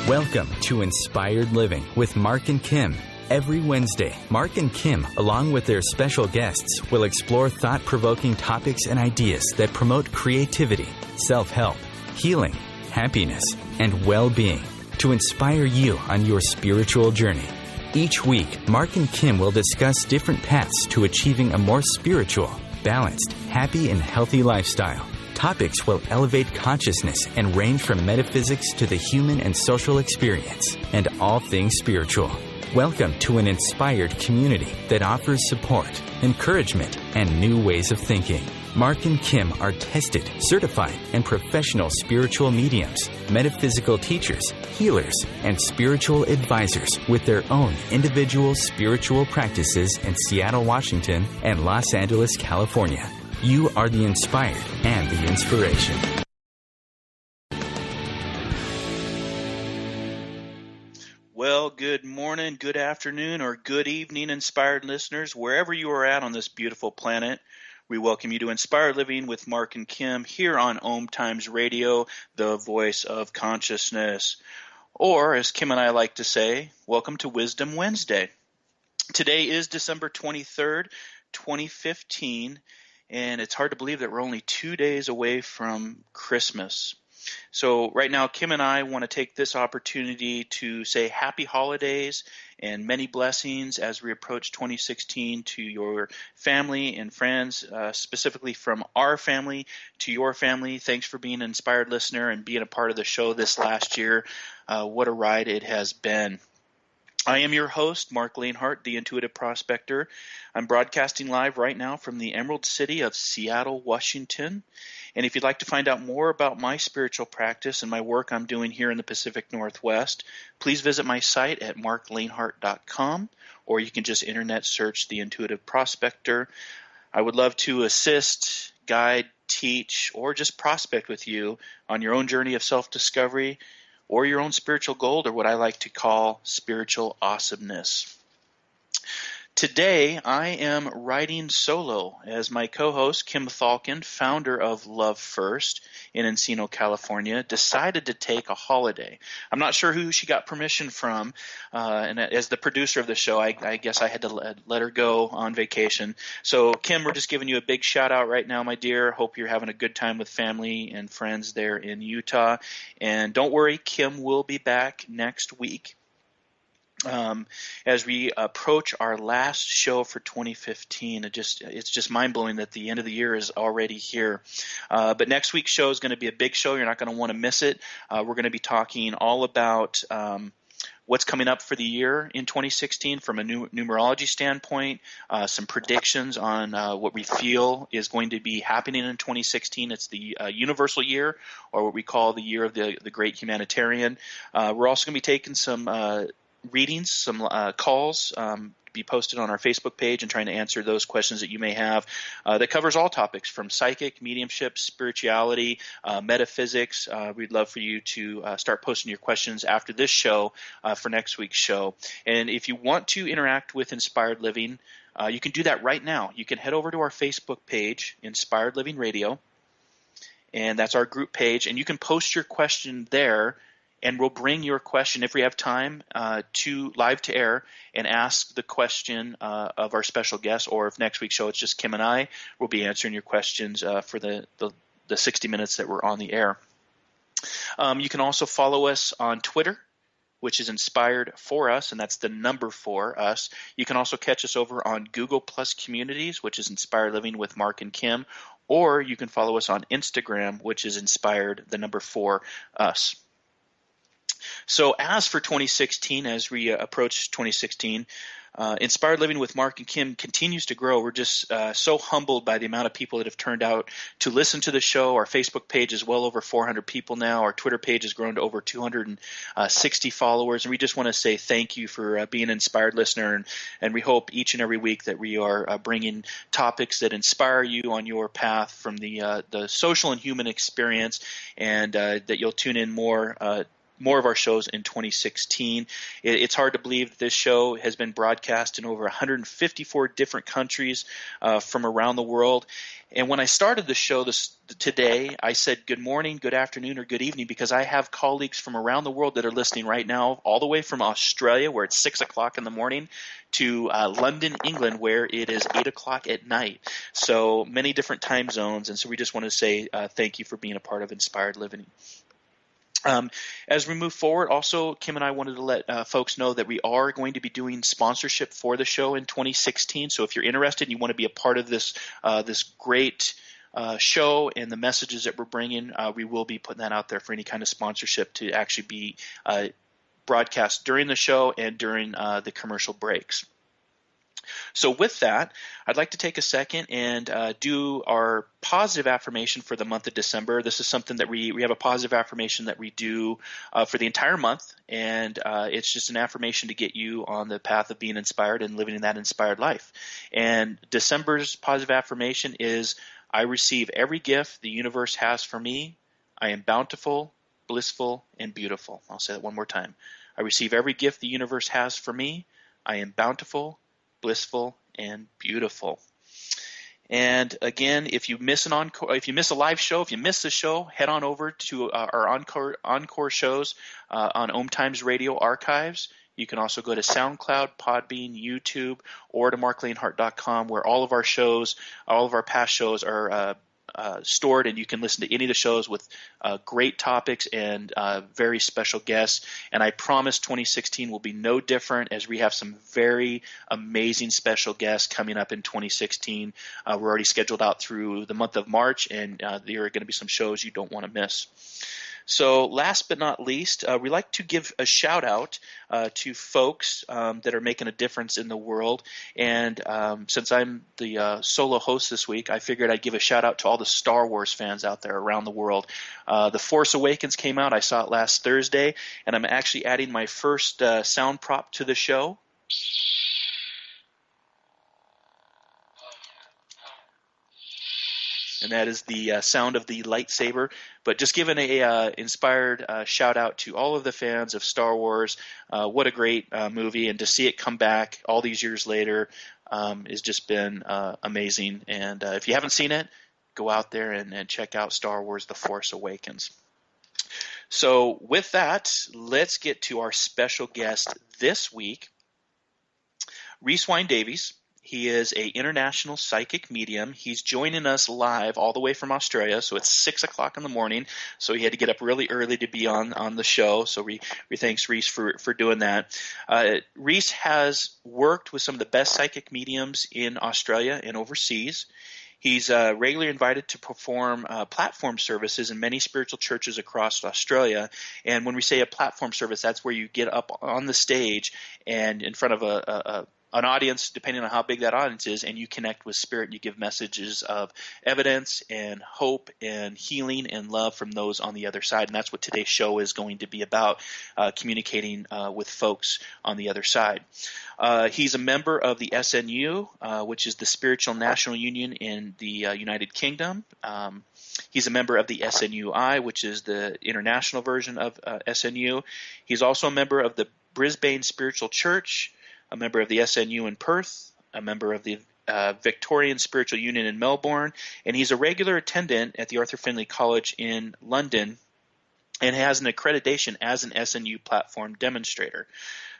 Welcome to Inspired Living with Mark and Kim. Every Wednesday, Mark and Kim, along with their special guests, will explore thought-provoking topics and ideas that promote creativity, self-help, healing, happiness, and well-being to inspire you on your spiritual journey. Each week, Mark and Kim will discuss different paths to achieving a more spiritual, balanced, happy, and healthy lifestyle. Topics will elevate consciousness and range from metaphysics to the human and social experience, and all things spiritual. Welcome to an inspired community that offers support, encouragement, and new ways of thinking. Mark and Kim are tested, certified, and professional spiritual mediums, metaphysical teachers, healers, and spiritual advisors with their own individual spiritual practices in Seattle, Washington, and Los Angeles, California. You are the inspired and the inspiration. Well, good morning, good afternoon, or good evening, inspired listeners, wherever you are at on this beautiful planet. We welcome you to Inspired Living with Mark and Kim here on OMTimes Radio, the voice of consciousness. Or, as Kim and I like to say, welcome to Wisdom Wednesday. Today is December 23rd, 2015, and it's hard to believe that we're only 2 days away from Christmas. So right now, Kim and I want to take this opportunity to say happy holidays and many blessings as we approach 2016 to your family and friends, specifically from our family to your family. Thanks for being an inspired listener and being a part of the show this last year. What a ride it has been. I am your host, Mark Lanehart, the Intuitive Prospector. I'm broadcasting live right now from the Emerald City of Seattle, Washington. And if you'd like to find out more about my spiritual practice and my work I'm doing here in the Pacific Northwest, please visit my site at marklanehart.com, or you can just internet search the Intuitive Prospector. I would love to assist, guide, teach, or just prospect with you on your own journey of self-discovery or your own spiritual gold, or what I like to call spiritual awesomeness. Today, I am riding solo as my co-host, Kim Thalken, founder of Love First in Encino, California, decided to take a holiday. I'm not sure who she got permission from, and as the producer of the show, I guess I had to let her go on vacation. So, Kim, we're just giving you a big shout-out right now, my dear. Hope you're having a good time with family and friends there in Utah. And don't worry, Kim will be back next week. As we approach our last show for 2015, it's just mind-blowing that the end of the year is already here. But next week's show is going to be a big show. You're not going to want to miss it. We're going to be talking all about what's coming up for the year in 2016 from a numerology standpoint, some predictions on what we feel is going to be happening in 2016. It's the universal year, or what we call the year of the great humanitarian. We're also going to be taking some readings, some calls to be posted on our Facebook page and trying to answer those questions that you may have. That covers all topics from psychic, mediumship, spirituality, metaphysics. We'd love for you to start posting your questions after this show for next week's show. And if you want to interact with Inspired Living, you can do that right now. You can head over to our Facebook page, Inspired Living Radio, and that's our group page, and you can post your question there. And we'll bring your question, if we have time, to live to air and ask the question of our special guest. Or if next week's show it's just Kim and I, we'll be answering your questions for the 60 minutes that we're on the air. You can also follow us on Twitter, which is Inspired for Us, and that's the number for us. You can also catch us over on Google Plus Communities, which is Inspired Living with Mark and Kim. Or you can follow us on Instagram, which is Inspired, the number for us. So as for 2016, as we approach 2016, Inspired Living with Mark and Kim continues to grow. We're just so humbled by the amount of people that have turned out to listen to the show. Our Facebook page is well over 400 people now. Our Twitter page has grown to over 260 followers. And we just want to say thank you for being an inspired listener. And we hope each and every week that we are bringing topics that inspire you on your path from the social and human experience, and that you'll tune in more more of our shows in 2016. It's hard to believe that this show has been broadcast in over 154 different countries from around the world. And when I started the show today, I said good morning, good afternoon, or good evening because I have colleagues from around the world that are listening right now, all the way from Australia, where it's 6 o'clock in the morning, to London, England, where it is 8 o'clock at night. So many different time zones, and so we just want to say thank you for being a part of Inspired Living. As we move forward, also, Kim and I wanted to let folks know that we are going to be doing sponsorship for the show in 2016. So if you're interested and you want to be a part of this great show and the messages that we're bringing, we will be putting that out there for any kind of sponsorship to actually be broadcast during the show and during the commercial breaks. So with that, I'd like to take a second and do our positive affirmation for the month of December. This is something that we have a positive affirmation that we do for the entire month, and it's just an affirmation to get you on the path of being inspired and living in that inspired life. And December's positive affirmation is, I receive every gift the universe has for me. I am bountiful, blissful, and beautiful. I'll say that one more time. I receive every gift the universe has for me. I am bountiful, blissful, and beautiful. And again, if you miss a live show, if you miss the show, head on over to our encore shows on OMTimes Radio archives. You can also go to SoundCloud, Podbean, YouTube, or to marklaneHart.com, where all of our shows, all of our past shows are stored, and you can listen to any of the shows with great topics and very special guests. And I promise 2016 will be no different, as we have some very amazing special guests coming up in 2016. We're already scheduled out through the month of March, and there are going to be some shows you don't want to miss. So last but not least, we like to give a shout out to folks that are making a difference in the world. And since I'm the solo host this week, I figured I'd give a shout out to all the Star Wars fans out there around the world. The Force Awakens came out. I saw it last Thursday, and I'm actually adding my first sound prop to the show. And that is the sound of the lightsaber. But just giving a inspired shout out to all of the fans of Star Wars. What a great movie, and to see it come back all these years later has just been amazing. And if you haven't seen it, go out there and check out Star Wars: The Force Awakens. So with that, let's get to our special guest this week, Rhys Davies. He is an international psychic medium. He's joining us live all the way from Australia, so it's 6 o'clock in the morning. So he had to get up really early to be on the show. So we thanks Rhys for doing that. Rhys has worked with some of the best psychic mediums in Australia and overseas. He's regularly invited to perform platform services in many spiritual churches across Australia. And when we say a platform service, that's where you get up on the stage and in front of an audience, depending on how big that audience is, and you connect with spirit. You give messages of evidence and hope and healing and love from those on the other side. And that's what today's show is going to be about, communicating with folks on the other side. He's a member of the SNU, which is the Spiritual National Union in the United Kingdom. He's a member of the SNUI, which is the international version of SNU. He's also a member of the Brisbane Spiritual Church, a member of the SNU in Perth, a member of the Victorian Spiritual Union in Melbourne, and he's a regular attendant at the Arthur Findlay College in London and has an accreditation as an SNU platform demonstrator.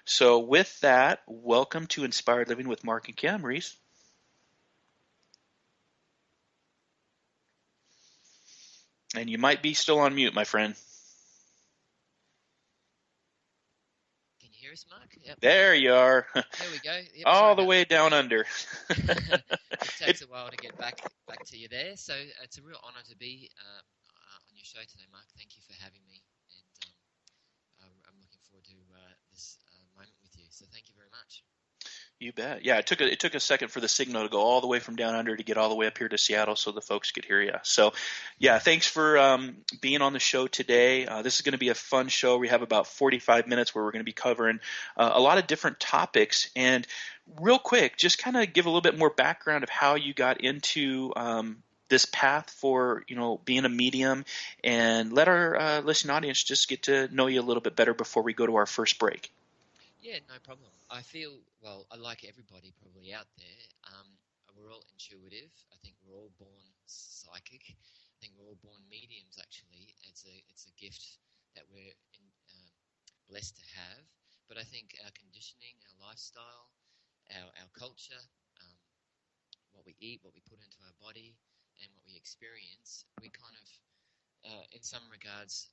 So with that, welcome to Inspired Living with Mark and Kim. Rhys. And you might be still on mute, my friend. Mark. Yep. There you are. There we go. Yep, all the way down under. It takes a while to get back to you there. So it's a real honor to be on your show today, Mark. Thank you for having me, and I'm looking forward to this moment with you. So thank you very much. You bet. Yeah, it took a second for the signal to go all the way from down under to get all the way up here to Seattle so the folks could hear you. So, yeah, thanks for being on the show today. This is going to be a fun show. We have about 45 minutes where we're going to be covering a lot of different topics. And real quick, just kind of give a little bit more background of how you got into this path for, being a medium, and let our listening audience just get to know you a little bit better before we go to our first break. Yeah, no problem. I feel, I like everybody probably out there. We're all intuitive. I think we're all born psychic. I think we're all born mediums, actually. It's a gift that we're blessed to have. But I think our conditioning, our lifestyle, our culture, what we eat, what we put into our body, and what we experience, we kind of, in some regards,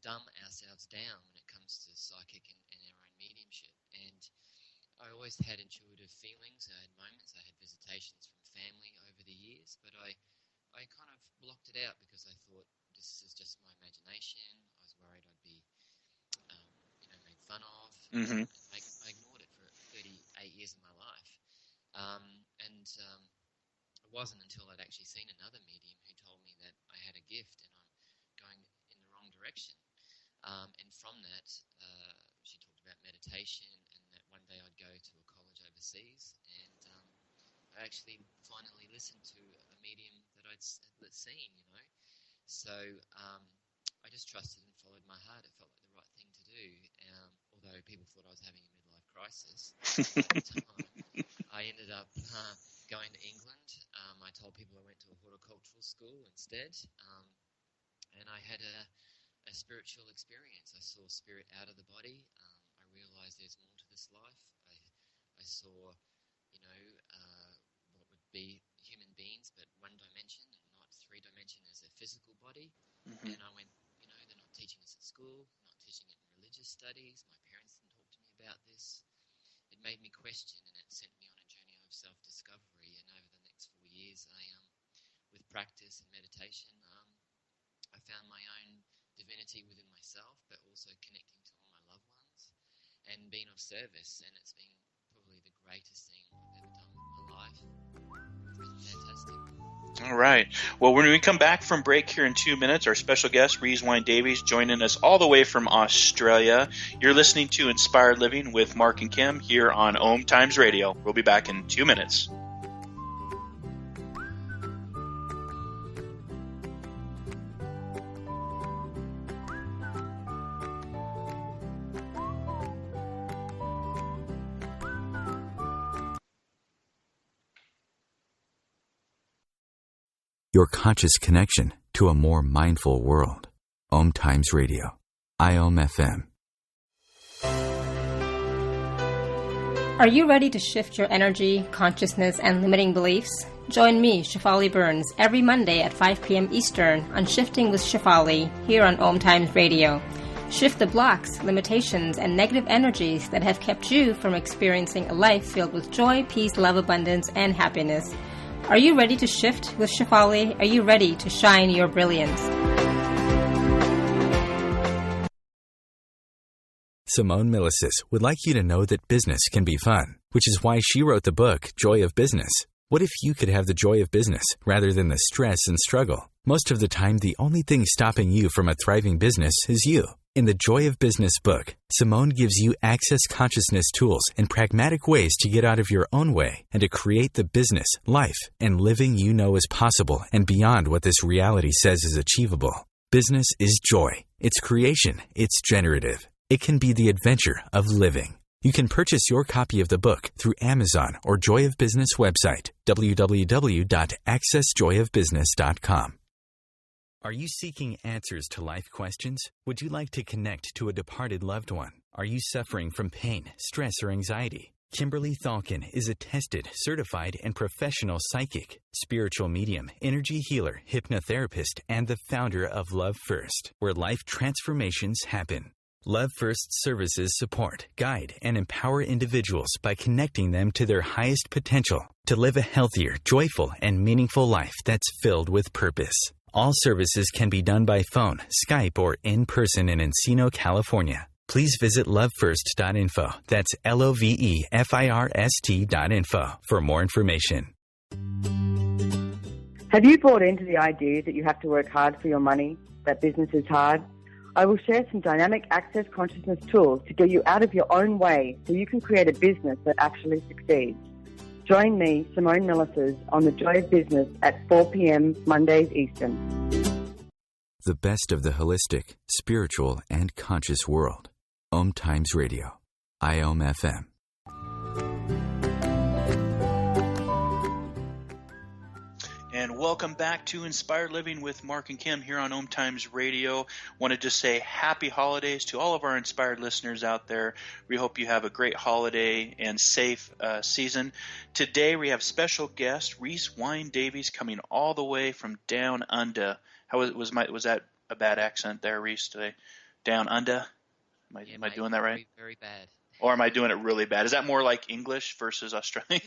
dumb ourselves down when it comes to psychic and our own mediumship. And I always had intuitive feelings. I had moments. I had visitations from family over the years, but I kind of blocked it out because I thought this is just my imagination. I was worried I'd be, made fun of. Mm-hmm. I ignored it for 38 years of my life, and it wasn't until I'd actually seen another medium who told me that I had a gift and I'm going in the wrong direction. And from that, she talked about meditation, and that one day I'd go to a college overseas, and I actually finally listened to a medium that I'd seen, So I just trusted and followed my heart. It felt like the right thing to do, although people thought I was having a midlife crisis. I ended up going to England. I told people I went to a horticultural school instead, and I had a spiritual experience. I saw spirit out of the body. I realized there's more to this life. I saw, what would be human beings, but one dimension and not three dimension as a physical body. Mm-hmm. And I went, they're not teaching this at school, they're not teaching it in religious studies. My parents didn't talk to me about this. It made me question, and it sent me on a journey of self-discovery. And over the next 4 years, with practice and meditation, I found my own divinity within myself, but also connecting to all my loved ones and being of service. And it's been probably the greatest thing I've ever done with my life. It's fantastic. All right. Well, when we come back from break here in 2 minutes, our special guest, Rhys Davies, joining us all the way from Australia. You're listening to Inspired Living with Mark and Kim here on OMTimes Radio. We'll be back in 2 minutes. Your conscious connection to a more mindful world. OMTimes Radio. IOM FM. Are you ready to shift your energy, consciousness, and limiting beliefs? Join me, Shefali Burns, every Monday at 5 p.m. Eastern on Shifting with Shefali here on OMTimes Radio. Shift the blocks, limitations, and negative energies that have kept you from experiencing a life filled with joy, peace, love, abundance, and happiness. Are you ready to shift with Shefali? Are you ready to shine your brilliance? Simone Milasas would like you to know that business can be fun, which is why she wrote the book, Joy of Business. What if you could have the joy of business rather than the stress and struggle? Most of the time, the only thing stopping you from a thriving business is you. In the Joy of Business book, Simone gives you access consciousness tools and pragmatic ways to get out of your own way and to create the business, life, and living you know is possible and beyond what this reality says is achievable. Business is joy. It's creation. It's generative. It can be the adventure of living. You can purchase your copy of the book through Amazon or Joy of Business website, www.accessjoyofbusiness.com. Are you seeking answers to life questions? Would you like to connect to a departed loved one? Are you suffering from pain, stress, or anxiety? Kimberly Thalkin is a tested, certified, and professional psychic, spiritual medium, energy healer, hypnotherapist, and the founder of Love First, where life transformations happen. Love First services support, guide, and empower individuals by connecting them to their highest potential to live a healthier, joyful, and meaningful life that's filled with purpose. All services can be done by phone, Skype, or in person in Encino, California. Please visit lovefirst.info. That's LOVEFIRST.info for more information. Have you bought into the idea that you have to work hard for your money, that business is hard? I will share some dynamic access consciousness tools to get you out of your own way so you can create a business that actually succeeds. Join me, Simone Millisers, on The Joy of Business at 4 p.m. Mondays Eastern. The best of the holistic, spiritual, and conscious world. OMTimes Radio. IOM FM. And welcome back to Inspired Living with Mark and Kim here on OMTimes Radio. Want to just say happy holidays to all of our inspired listeners out there. We hope you have a great holiday and safe season. Today we have special guest Rhys Davies coming all the way from down under. How was that a bad accent there, Rhys, today? Down under? Am I doing that right? Very, very bad. Or am I doing it really bad? Is that more like English versus Australian?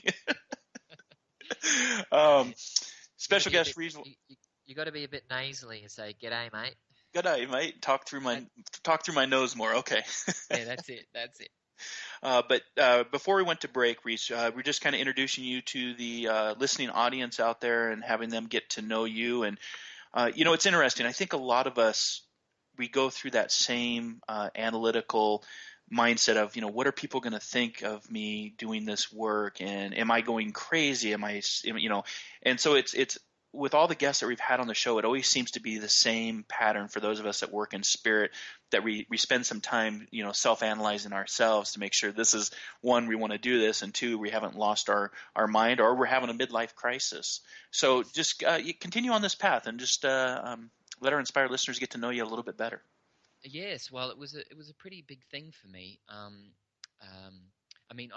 Special guest Rhys. You got to be a bit nasally and say, "G'day, mate." G'day, mate. Talk through my nose more. Okay. Yeah, that's it. But before we went to break, Rhys, we're just kind of introducing you to the listening audience out there and having them get to know you. And it's interesting. I think a lot of us, we go through that same analytical mindset of, what are people going to think of me doing this work, and am I going crazy? And so it's with all the guests that we've had on the show, it always seems to be the same pattern for those of us that work in spirit, that we spend some time, self-analyzing ourselves to make sure this is, one, we want to do this, and two, we haven't lost our mind, or we're having a midlife crisis. So just you continue on this path and just let our inspired listeners get to know you a little bit better. Yes, well, it was a pretty big thing for me. I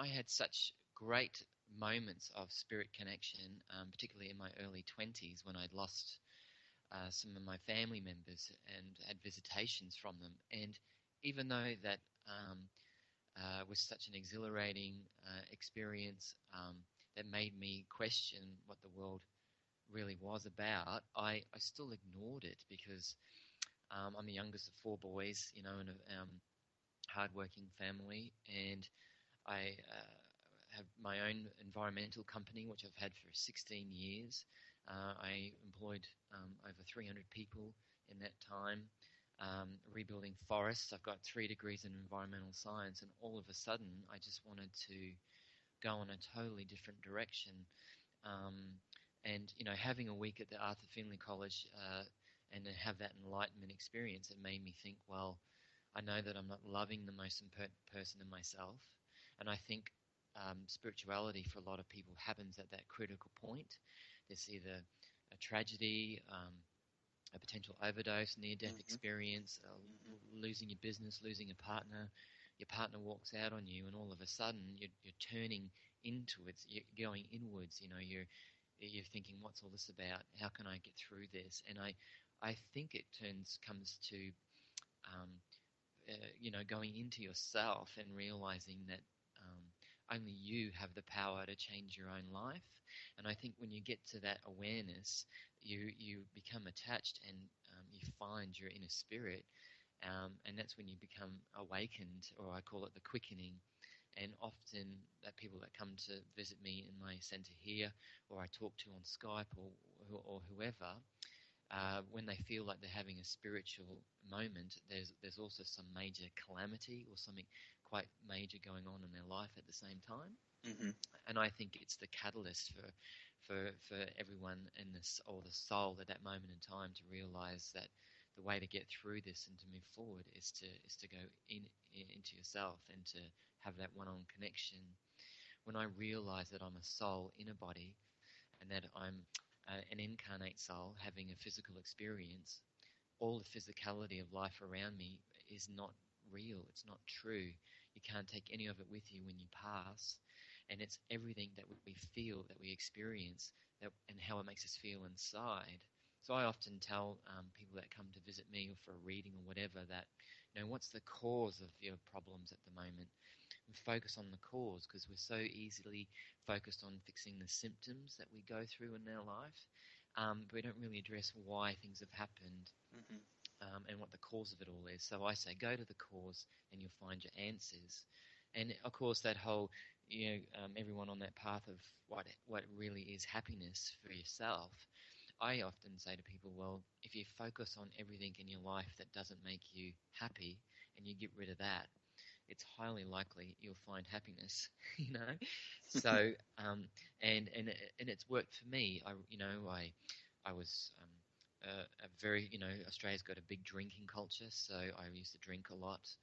had such great moments of spirit connection, particularly in my early 20s when I'd lost some of my family members and had visitations from them. And even though that was such an exhilarating experience that made me question what the world really was about, I still ignored it because I'm the youngest of four boys, in a hardworking family, and I have my own environmental company, which I've had for 16 years. I employed over 300 people in that time, rebuilding forests. I've got 3 degrees in environmental science, and all of a sudden, I just wanted to go in a totally different direction. And having a week at the Arthur Findlay College and to have that enlightenment experience, it made me think, well, I know that I'm not loving the most important person in myself. And I think spirituality for a lot of people happens at that critical point. There's either a tragedy, a potential overdose, near-death experience, losing your business, losing a partner. Your partner walks out on you, and all of a sudden you're turning into it. You're going inwards. You're thinking, what's all this about? How can I get through this? And I think it comes to going into yourself and realizing that only you have the power to change your own life. And I think when you get to that awareness, you become attached, and you find your inner spirit, and that's when you become awakened, or I call it the quickening. And often that people that come to visit me in my centre here, or I talk to on Skype or whoever, when they feel like they're having a spiritual moment, there's also some major calamity or something quite major going on in their life at the same time. Mm-hmm. And I think it's the catalyst for everyone in this, or the soul at that moment in time, to realize that the way to get through this and to move forward is to go into yourself and to have that one-on connection. When I realize that I'm a soul in a body, and that I'm an incarnate soul having a physical experience, all the physicality of life around me is not real. It's not true. You can't take any of it with you when you pass. And it's everything that we feel, that we experience, and how it makes us feel inside. So I often tell people that come to visit me or for a reading or whatever that, what's the cause of your problems at the moment? And focus on the cause, because we're so easily focused on fixing the symptoms that we go through in our life, but we don't really address why things have happened. Mm-hmm. And what the cause of it all is. So I say, go to the cause and you'll find your answers. And of course, that whole, everyone on that path of what really is happiness for yourself. I often say to people, well, if you focus on everything in your life that doesn't make you happy, and you get rid of that, it's highly likely you'll find happiness. So and it's worked for me. I was a very, Australia's got a big drinking culture, so I used to drink a lot.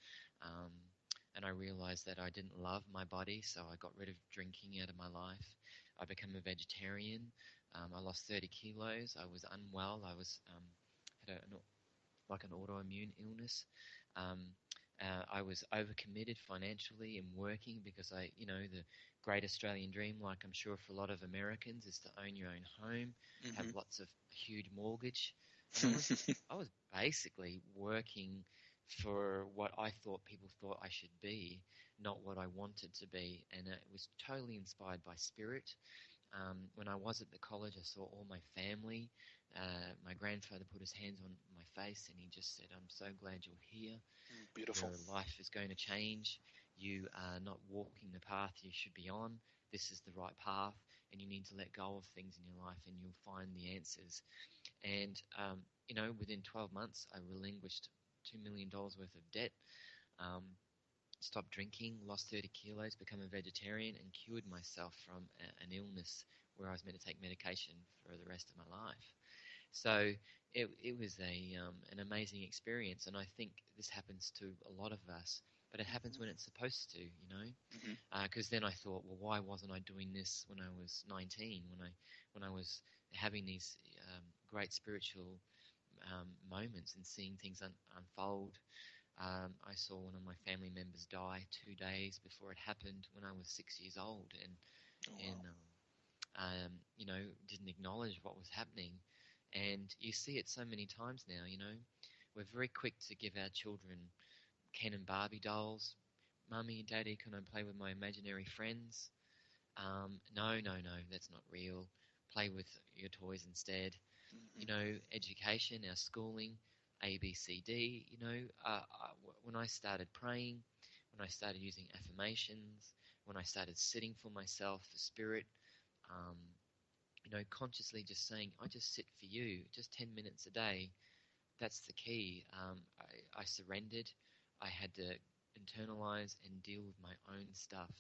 And I realized that I didn't love my body, so I got rid of drinking out of my life. I became a vegetarian. I lost 30 kilos. I was unwell. I was had an autoimmune illness. I was overcommitted financially in working because the great Australian dream, like I'm sure for a lot of Americans, is to own your own home, have lots of huge mortgage. And I was basically working for what I thought people thought I should be, not what I wanted to be. And it was totally inspired by spirit. When I was at the college, I saw all my family. My grandfather put his hands on my face and he just said, "I'm so glad you're here. Beautiful. Your life is going to change. You are not walking the path you should be on. This is the right path, and you need to let go of things in your life, and you'll find the answers." And within 12 months, I relinquished $2 million worth of debt, stopped drinking, lost 30 kilos, become a vegetarian, and cured myself from an illness where I was meant to take medication for the rest of my life. So it was an amazing experience, and I think this happens to a lot of us, but it happens when it's supposed to, because then I thought, well, why wasn't I doing this when I was 19, when I was having these great spiritual moments and seeing things unfold. I saw one of my family members die 2 days before it happened when I was 6 years old, and didn't acknowledge what was happening. And you see it so many times now. We're very quick to give our children Ken and Barbie dolls. "Mummy, Daddy, can I play with my imaginary friends?" No, that's not real. Play with your toys instead. Education, our schooling, A, B, C, D. When I started praying, when I started using affirmations, when I started sitting for myself, for spirit, consciously just saying, "I just sit for you, just 10 minutes a day." That's the key. I surrendered. I had to internalize and deal with my own stuff,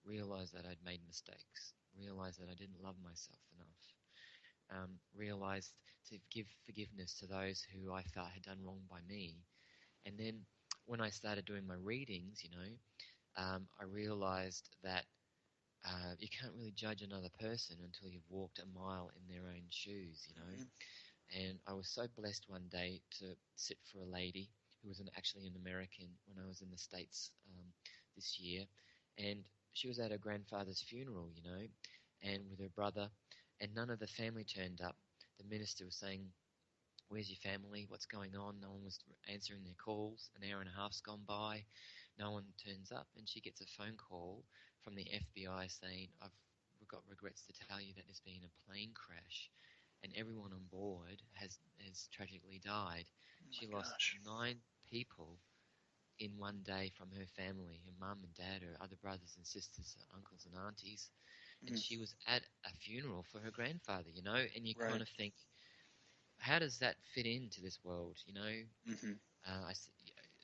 realize that I'd made mistakes, realize that I didn't love myself enough, realized to give forgiveness to those who I felt had done wrong by me. And then when I started doing my readings, I realized that you can't really judge another person until you've walked a mile in their own shoes, And I was so blessed one day to sit for a lady who was actually an American when I was in the States this year. And she was at her grandfather's funeral, and with her brother, and none of the family turned up. The minister was saying, "Where's your family? What's going on?" No one was answering their calls. An hour and a half's gone by. No one turns up. And she gets a phone call from the FBI saying, "I've got regrets to tell you that there's been a plane crash and everyone on board has tragically died." She lost 9 people in one day from her family, her mum and dad, her other brothers and sisters, her uncles and aunties. And she was at a funeral for her grandfather, and you kind of think, how does that fit into this world,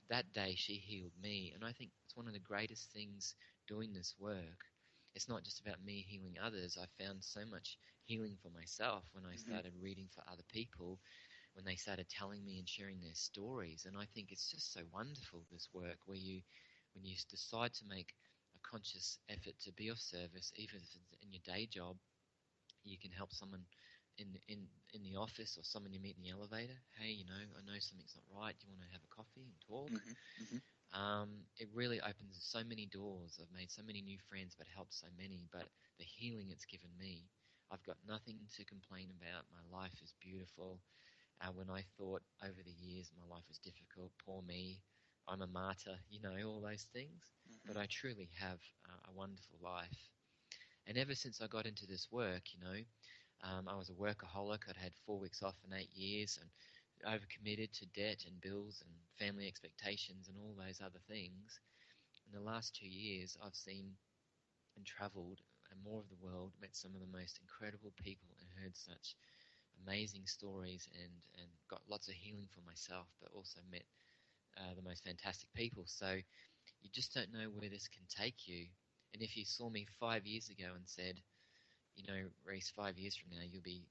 that day she healed me, and I think it's one of the greatest things doing this work. It's not just about me healing others. I found so much healing for myself when I started reading for other people, when they started telling me and sharing their stories. And I think it's just so wonderful, this work, when you decide to make a conscious effort to be of service, even if it's in your day job. You can help someone in the office or someone you meet in the elevator. "Hey, I know something's not right. Do you want to have a coffee and talk?" It really opens so many doors. I've made so many new friends, but helped so many. But the healing it's given me, I've got nothing to complain about. My life is beautiful. When I thought over the years my life was difficult, poor me, I'm a martyr, all those things. But I truly have a wonderful life. And ever since I got into this work, I was a workaholic. I'd had 4 weeks off in 8 years and overcommitted to debt and bills and family expectations and all those other things. In the last 2 years, I've seen and travelled more of the world, met some of the most incredible people and heard such amazing stories and got lots of healing for myself, but also met the most fantastic people. So you just don't know where this can take you. And if you saw me 5 years ago and said, Rhys, 5 years from now, you'll be,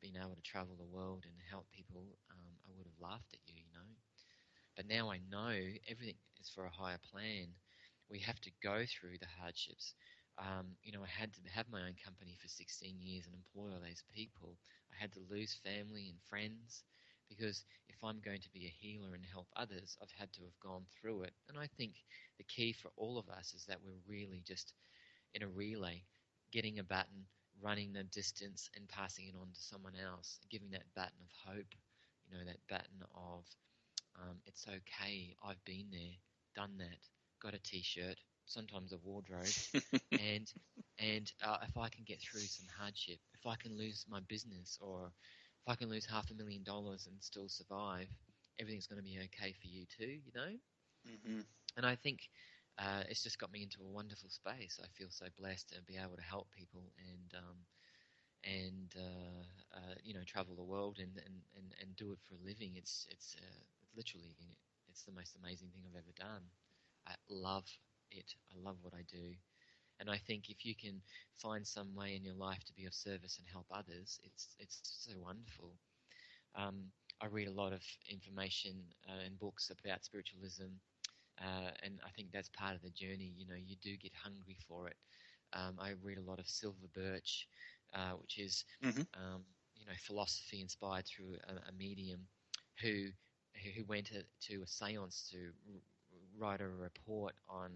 being able to travel the world and help people, I would have laughed at you, But now I know everything is for a higher plan. We have to go through the hardships. I had to have my own company for 16 years and employ all those people. I had to lose family and friends, because if I'm going to be a healer and help others, I've had to have gone through it. And I think the key for all of us is that we're really just in a relay, getting a baton, running the distance and passing it on to someone else, giving that baton of hope, that baton of it's okay, I've been there, done that, got a T-shirt, sometimes a wardrobe, and if I can get through some hardship, if I can lose my business, or if I can lose $500,000 and still survive, everything's going to be okay for you too, Mm-hmm. And I think it's just got me into a wonderful space. I feel so blessed to be able to help people and travel the world and do it for a living. It's literally, it's the most amazing thing I've ever done. I love it. I love what I do. And I think if you can find some way in your life to be of service and help others, it's so wonderful. I read a lot of information and books about spiritualism, and I think that's part of the journey. You do get hungry for it. I read a lot of Silver Birch, which is philosophy inspired through a medium who went to a seance to write a report on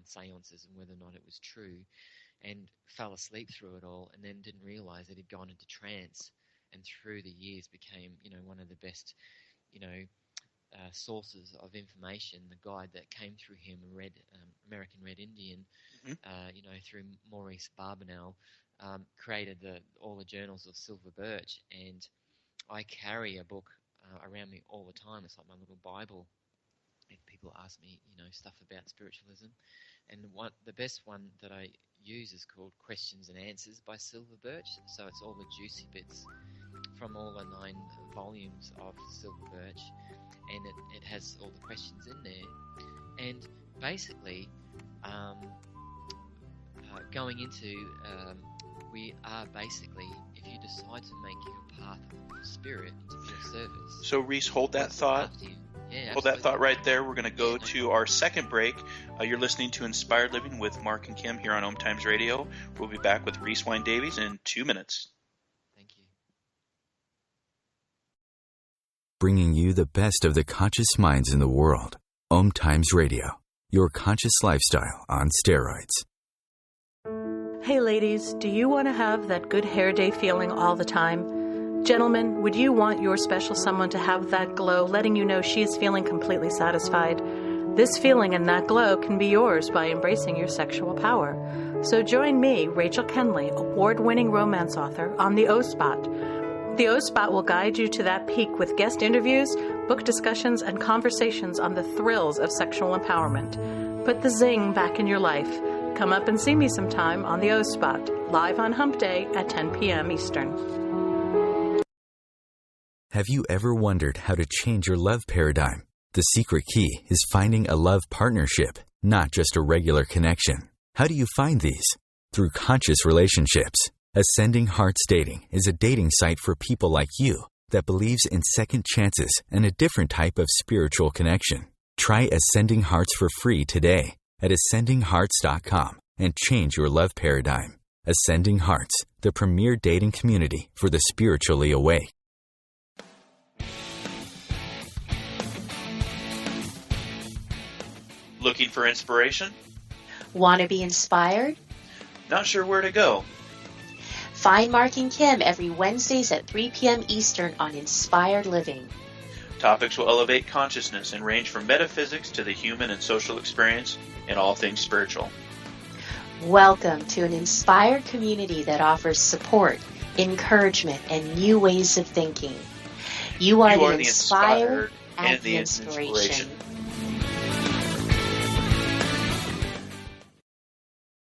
seances and whether or not it was true, and fell asleep through it all, and then didn't realize that he'd gone into trance, and through the years became one of the best sources of information. The guide that came through him, American Red Indian, through Maurice Barbanel, created all the journals of Silver Birch, and I carry a book around me all the time. It's like my little Bible. If people ask me, stuff about spiritualism, and the best one that I use is called Questions and Answers by Silver Birch. So it's all the juicy bits from all the 9 volumes of Silver Birch, and it has all the questions in there. And basically, going into we are basically, if you decide to make your path of spirit to be of service. So Rhys, hold that thought. Yeah, hold that thought right there. We're going to go to our second break. You're listening to Inspired Living with Mark and Kim here on OMTimes Radio. We'll be back with Rhys Wine-Davies in 2 minutes. Thank you. Bringing you the best of the conscious minds in the world. OMTimes Radio, your conscious lifestyle on steroids. Hey ladies, do you want to have that good hair day feeling all the time? Gentlemen, would you want your special someone to have that glow, letting you know she is feeling completely satisfied? This feeling and that glow can be yours by embracing your sexual power. So join me, Rachel Kenley, award-winning romance author, on the O-Spot. The O-Spot will guide you to that peak with guest interviews, book discussions, and conversations on the thrills of sexual empowerment. Put the zing back in your life. Come up and see me sometime on the O-Spot, live on Hump Day at 10 p.m. Eastern. Have you ever wondered how to change your love paradigm? The secret key is finding a love partnership, not just a regular connection. How do you find these? Through conscious relationships. Ascending Hearts Dating is a dating site for people like you that believes in second chances and a different type of spiritual connection. Try Ascending Hearts for free today at ascendinghearts.com and change your love paradigm. Ascending Hearts, the premier dating community for the spiritually awake. Looking for inspiration? Want to be inspired? Not sure where to go? Find Mark and Kim every Wednesdays at 3 p.m. Eastern on Inspired Living. Topics will elevate consciousness and range from metaphysics to the human and social experience and all things spiritual. Welcome to an inspired community that offers support, encouragement, and new ways of thinking. You are the inspired and the inspiration.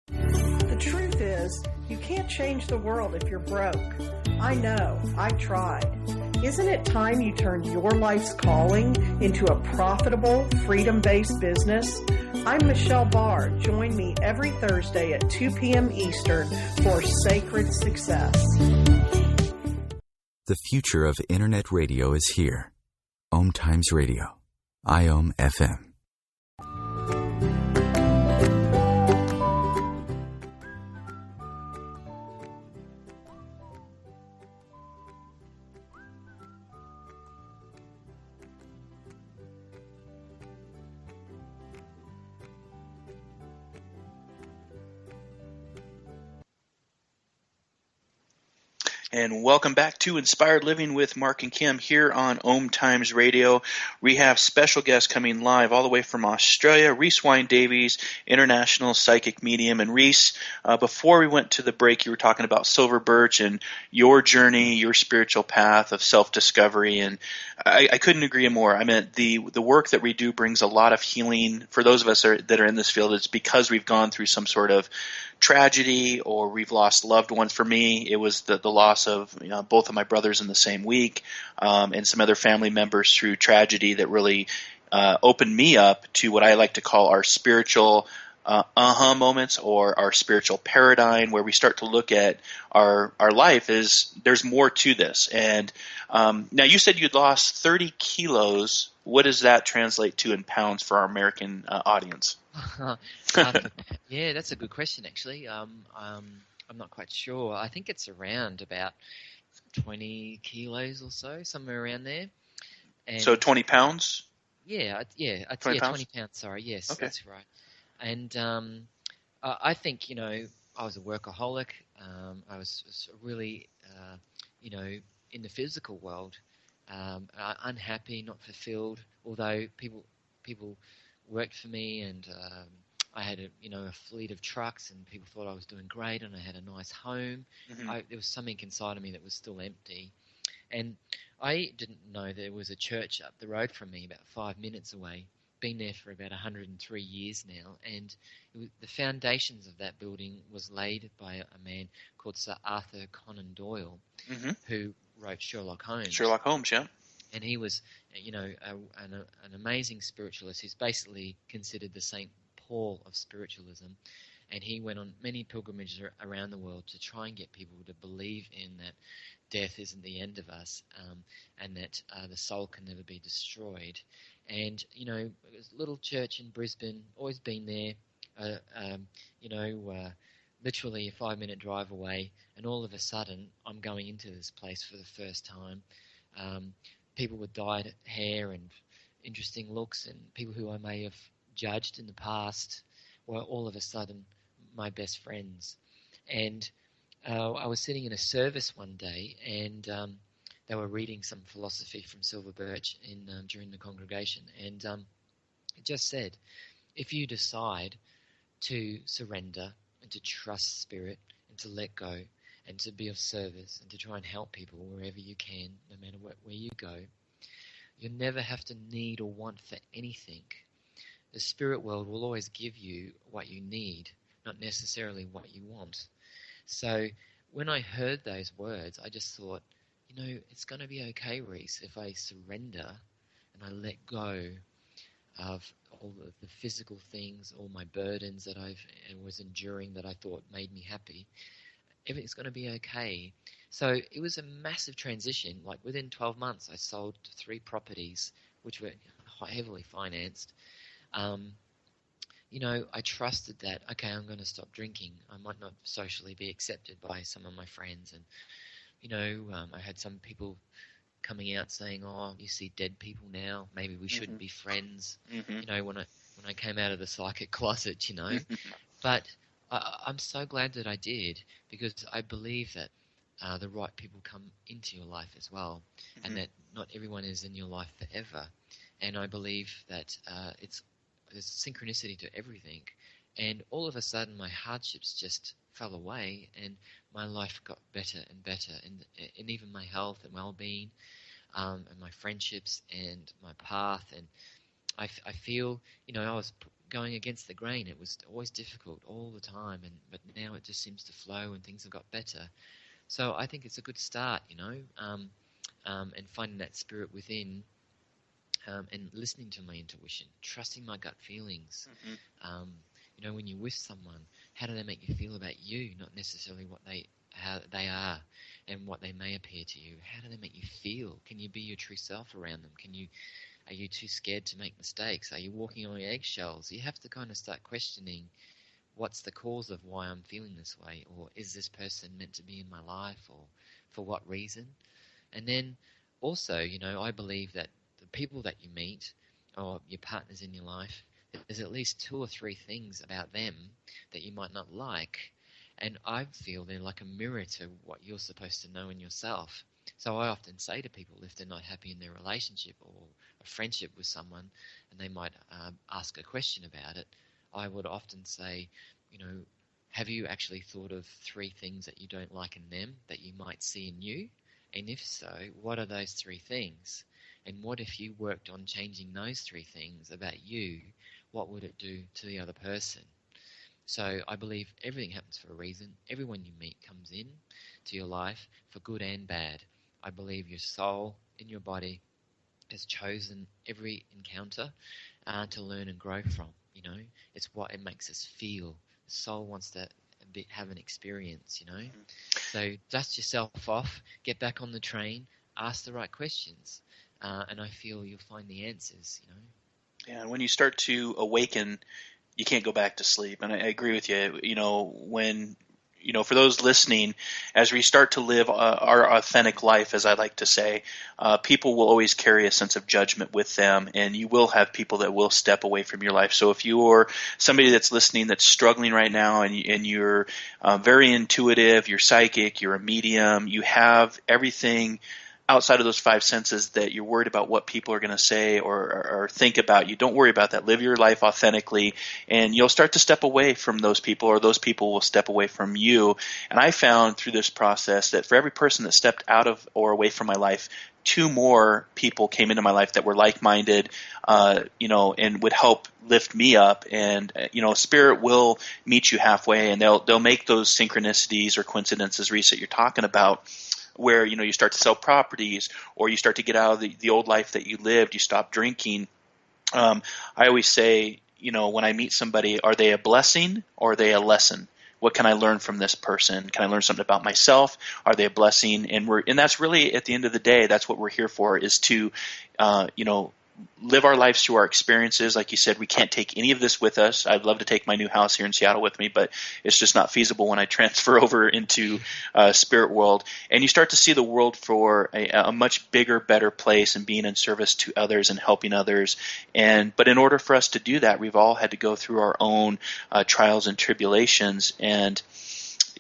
The truth is, you can't change the world if you're broke. I know. I've tried. Isn't it time you turned your life's calling into a profitable, freedom-based business? I'm Michelle Barr. Join me every Thursday at 2 p.m. Eastern for Sacred Success. The future of Internet radio is here. OMTimes Radio. IOM FM. And welcome back to Inspired Living with Mark and Kim here on OMTimes Radio. We have special guests coming live all the way from Australia, Rhys Davies, international psychic medium. And Rhys, before we went to the break, you were talking about silver birch and your journey, your spiritual path of self-discovery. And I couldn't agree more. I mean, the work that we do brings a lot of healing for those of us that are in this field. It's because we've gone through some sort of tragedy or we've lost loved ones. For me, it was the loss of both of my brothers in the same week, and some other family members through tragedy that really opened me up to what I like to call our spiritual aha moments, or our spiritual paradigm, where we start to look at our life as there's more to this. And now you said you'd lost 30 kilos. What does that translate to in pounds for our American audience? Yeah, that's a good question, actually. I'm not quite sure. I think it's around about 20 kilos or so, somewhere around there. And so 20 pounds? Yeah, 20 pounds? 20 pounds, sorry. Yes, okay. That's right. And I think, I was a workaholic. I was really, in the physical world, unhappy, not fulfilled, although people worked for me, and I had a fleet of trucks, and people thought I was doing great, and I had a nice home. Mm-hmm. There was something inside of me that was still empty, and I didn't know there was a church up the road from me, about 5 minutes away. Been there for about 103 years now, and the foundations of that building was laid by a man called Sir Arthur Conan Doyle, mm-hmm. who wrote Sherlock Holmes. Sherlock Holmes, yeah. And he was, an amazing spiritualist. He's basically considered the St. Paul of spiritualism, and he went on many pilgrimages around the world to try and get people to believe in that death isn't the end of us, and that the soul can never be destroyed. And, it was a little church in Brisbane, always been there, literally a 5-minute drive away, and all of a sudden I'm going into this place for the first time. People with dyed hair and interesting looks, and people who I may have judged in the past were all of a sudden my best friends. And I was sitting in a service one day, and they were reading some philosophy from Silver Birch during the congregation, and it just said, if you decide to surrender and to trust Spirit and to let go and to be of service and to try and help people wherever you can, no matter where you go, you'll never have to need or want for anything. The spirit world will always give you what you need, not necessarily what you want. So when I heard those words, I just thought, it's going to be okay, Rhys, if I surrender and I let go of all the physical things, all my burdens that I was enduring that I thought made me happy. Everything's going to be okay. So it was a massive transition. Like within 12 months, I sold 3 properties, which were heavily financed. I trusted that, okay, I'm going to stop drinking. I might not socially be accepted by some of my friends. And, I had some people coming out saying, oh, you see dead people now, maybe we shouldn't be friends, when I came out of the psychic closet, But I'm so glad that I did, because I believe that the right people come into your life as well, and that not everyone is in your life forever. And I believe that there's synchronicity to everything. And all of a sudden, my hardships just fell away, and my life got better and better, and even my health and well-being, and my friendships and my path. And I feel, I was going against the grain. It was always difficult all the time, but now it just seems to flow and things have got better. So I think it's a good start, and finding that spirit within, and listening to my intuition, trusting my gut feelings. When you're with someone, how do they make you feel about you, not necessarily how they are and what they may appear to you. How do they make you feel? Can you be your true self around them? Are you too scared to make mistakes? Are you walking on eggshells? You have to kind of start questioning, what's the cause of why I'm feeling this way? Or is this person meant to be in my life, or for what reason? And then also, I believe that the people that you meet, or your partners in your life, there's at least 2 or 3 things about them that you might not like. And I feel they're like a mirror to what you're supposed to know in yourself. So I often say to people, if they're not happy in their relationship or a friendship with someone, and they might ask a question about it, I would often say, have you actually thought of 3 things that you don't like in them that you might see in you? And if so, what are those 3 things? And what if you worked on changing those 3 things about you? What would it do to the other person? So I believe everything happens for a reason. Everyone you meet comes in to your life for good and bad. I believe your soul in your body has chosen every encounter to learn and grow from. It's what it makes us feel. The soul wants to have an experience, So dust yourself off, get back on the train, ask the right questions, and I feel you'll find the answers, Yeah, and when you start to awaken, you can't go back to sleep. And I agree with you. When for those listening, as we start to live our authentic life, as I like to say, people will always carry a sense of judgment with them, and you will have people that will step away from your life. So if you're somebody that's listening that's struggling right now, and you're very intuitive, you're psychic, you're a medium, you have everything outside of those 5 senses that you're worried about what people are going to say or think about you, don't worry about that. Live your life authentically, and you'll start to step away from those people, or those people will step away from you. And I found through this process that for every person that stepped out of or away from my life, 2 more people came into my life that were like-minded, and would help lift me up. And Spirit will meet you halfway, and they'll make those synchronicities or coincidences, Rhys, that you're talking about, where you start to sell properties, or you start to get out of the old life that you lived. You stop drinking. I always say, when I meet somebody, are they a blessing or are they a lesson? What can I learn from this person? Can I learn something about myself? Are they a blessing? And that's really, at the end of the day, that's what we're here for, is to live our lives through our experiences. Like you said, we can't take any of this with us. I'd love to take my new house here in Seattle with me, but it's just not feasible when I transfer over into spirit world. And you start to see the world for a much bigger, better place, and being in service to others and helping others. But in order for us to do that, we've all had to go through our own trials and tribulations. And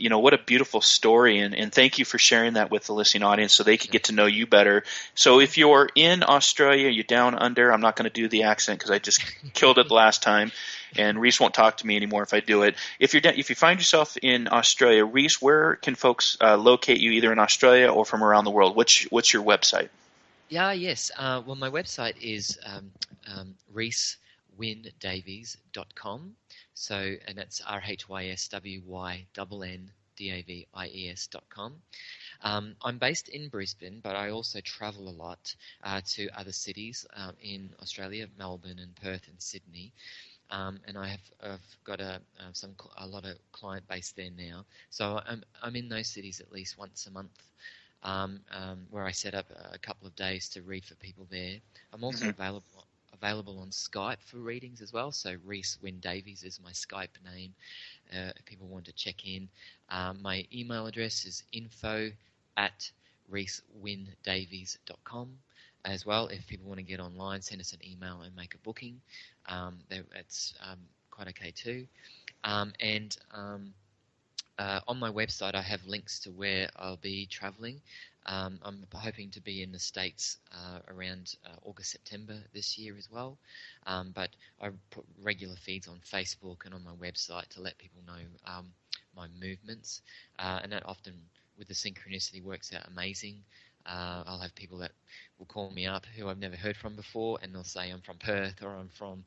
what a beautiful story, and thank you for sharing that with the listening audience so they could get to know you better. So if you're in Australia, you're down under, I'm not going to do the accent because I just killed it the last time, and Rhys won't talk to me anymore if I do it. If you find yourself in Australia, Rhys, where can folks locate you, either in Australia or from around the world? What's your website? Yes. Well, my website is rhyswyndavies.com. So, and that's rhyswyndavies.com. I'm based in Brisbane, but I also travel a lot to other cities in Australia, Melbourne and Perth and Sydney. And I've got a lot of client base there now. So I'm in those cities at least once a month, where I set up a couple of days to read for people there. I'm also available on Skype for readings as well. So Rhys Wynn Davies is my Skype name if people want to check in. My email address is info@rhyswyndavies.com as well. If people want to get online, send us an email and make a booking. That's quite okay too. And on my website, I have links to where I'll be traveling. I'm hoping to be in the States around August, September this year as well. But I put regular feeds on Facebook and on my website to let people know my movements. And that often, with the synchronicity, works out amazing. I'll have people that will call me up who I've never heard from before, and they'll say, I'm from Perth, or I'm from,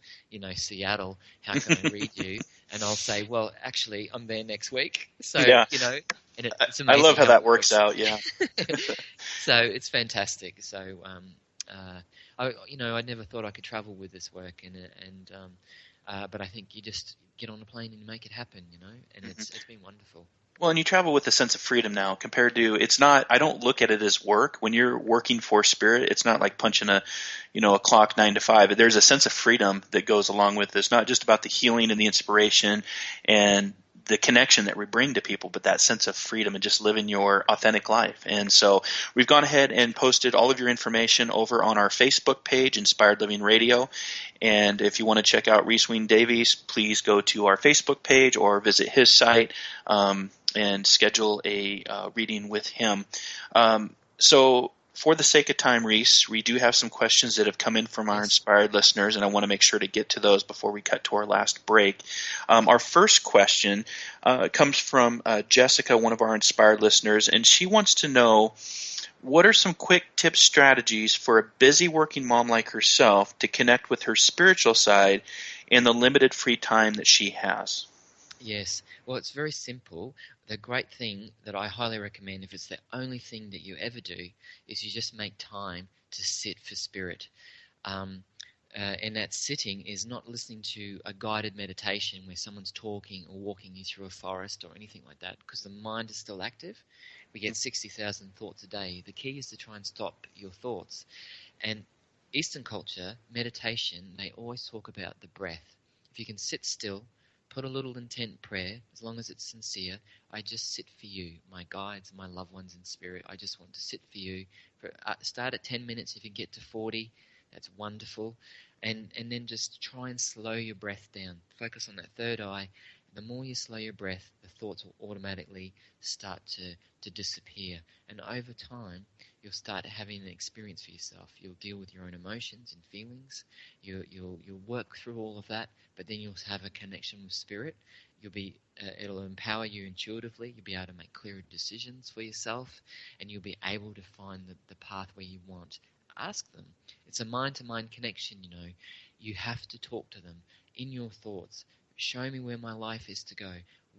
Seattle. How can I read you? And I'll say, well, actually, I'm there next week. So, yeah. And it's amazing. I love how that works out. Yeah. So it's fantastic. So, I never thought I could travel with this work, but I think you just get on a plane and you make it happen, and it's been wonderful. Well, and you travel with a sense of freedom now compared to, it's not, I don't look at it as work. When you're working for Spirit, it's not like punching a clock 9 to 5. There's a sense of freedom that goes along with it. It's not just about the healing and the inspiration and the connection that we bring to people, but that sense of freedom and just living your authentic life. And so we've gone ahead and posted all of your information over on our Facebook page, Inspired Living Radio. And if you want to check out Rhys Davies, please go to our Facebook page or visit his site and schedule a reading with him. So for the sake of time, Rhys, we do have some questions that have come in from our Inspired listeners, and I want to make sure to get to those before we cut to our last break. Our first question comes from Jessica, one of our Inspired listeners, and she wants to know, what are some quick tips, strategies for a busy working mom like herself to connect with her spiritual side in the limited free time that she has? Yes. Well, it's very simple. The great thing that I highly recommend, if it's the only thing that you ever do, is you just make time to sit for Spirit. And that sitting is not listening to a guided meditation where someone's talking or walking you through a forest or anything like that, because the mind is still active. We get 60,000 thoughts a day. The key is to try and stop your thoughts. And Eastern culture, meditation, they always talk about the breath. If you can sit still, put a little intent prayer, as long as it's sincere. I just sit for you, my guides, my loved ones in spirit. I just want to sit for you. Start at 10 minutes. If you get to 40, that's wonderful. And then just try and slow your breath down. Focus on that third eye. The more you slow your breath, the thoughts will automatically start to disappear. And over time, you'll start having an experience for yourself. You'll deal with your own emotions and feelings. You'll work through all of that, but then you'll have a connection with Spirit. It'll empower you intuitively. You'll be able to make clearer decisions for yourself, and you'll be able to find the pathway you want. Ask them. It's a mind-to-mind connection, You have to talk to them in your thoughts. Show me where my life is to go.